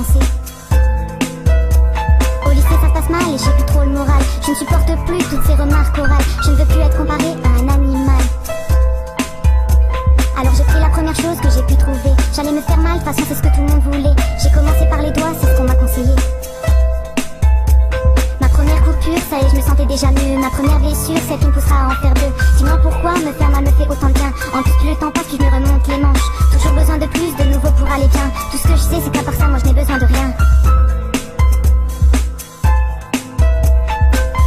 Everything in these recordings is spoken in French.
avancer. Au lycée ça se passe mal et j'ai plus trop le moral. Je ne supporte plus toutes ces remarques orales. Je ne veux plus être comparée à un animal. Alors j'ai pris la première chose que j'ai pu trouver. J'allais me faire mal, de toute façon c'est ce que tout le monde voulait. J'ai commencé par les doigts, c'est ce qu'on m'a conseillé. Ma première coupure, ça y est, je me sentais déjà mieux. Ma première blessure, celle qui me poussera à en faire deux. Dis-moi pourquoi me faire mal me fait autant de bien. En plus le temps passe, puis je me remonte les manches. Toujours besoin de plus, de nouveau pour aller bien. Tout ce que je sais c'est qu'à part ça, moi je n'ai besoin de rien.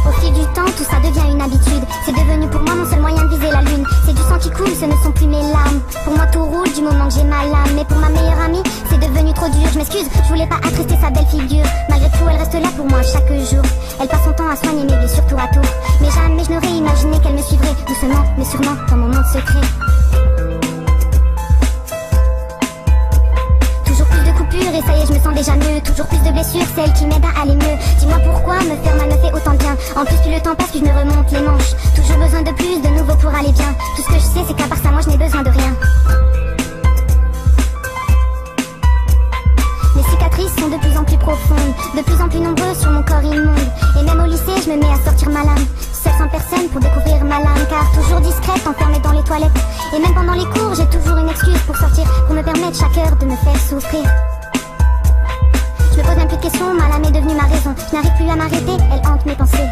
Au fil du temps, tout ça devient une habitude. C'est devenu pour moi mon seul moyen de viser la lune. C'est du sang qui coule, ce ne sont plus mes larmes. Pour moi tout roule du moment que j'ai ma lame. Mais pour ma meilleure amie, c'est devenu trop dur. Je m'excuse, je voulais pas attrister sa belle figure. Malgré tout, elle reste là pour moi chaque jour. Elle passe son temps à soigner mes blessures tour à tour. Mais jamais je n'aurais imaginé qu'elle me suivrait. Doucement, mais sûrement, dans mon monde secret. Et ça y est, je me sens déjà mieux. Toujours plus de blessures, celles qui m'aident à aller mieux. Dis-moi pourquoi me faire mal me fait autant de bien. En plus plus le temps passe, plus je me remonte les manches. Toujours besoin de plus, de nouveau pour aller bien. Tout ce que je sais c'est qu'à part ça moi je n'ai besoin de rien. Mes cicatrices sont de plus en plus profondes, de plus en plus nombreuses sur mon corps immonde. Et même au lycée je me mets à sortir ma lame. Seule sans personne pour découvrir ma lame. Car toujours discrète, enfermée dans les toilettes. Et même pendant les cours j'ai toujours une excuse pour sortir. Pour me permettre chaque heure de me faire souffrir. Je me pose même plus de questions, ma lame est devenue ma raison. Je n'arrive plus à m'arrêter, elle hante mes pensées.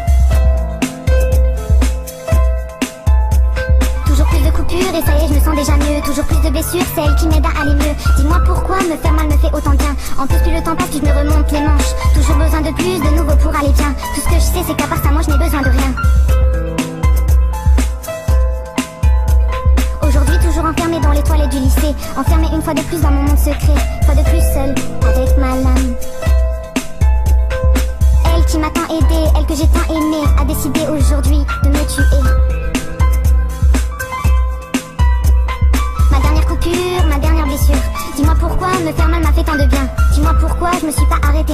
Toujours plus de coupures et ça y est, je me sens déjà mieux. Toujours plus de blessures, celles qui m'aident à aller mieux. Dis-moi pourquoi me faire mal me fait autant de bien. En plus plus le temps passe, plus je me remonte les manches. Toujours besoin de plus, de nouveau pour aller bien. Tout ce que je sais c'est qu'à part ça moi je n'ai besoin de rien. Aujourd'hui toujours enfermée dans les toilettes du lycée. Enfermée une fois de plus dans mon monde secret. Fois de plus seule, avec ma lame. Elle qui m'a tant aidé, elle que j'ai tant aimée, a décidé aujourd'hui de me tuer. Ma dernière coupure, ma dernière blessure. Dis-moi pourquoi me faire mal m'a fait tant de bien. Dis-moi pourquoi je me suis pas arrêtée.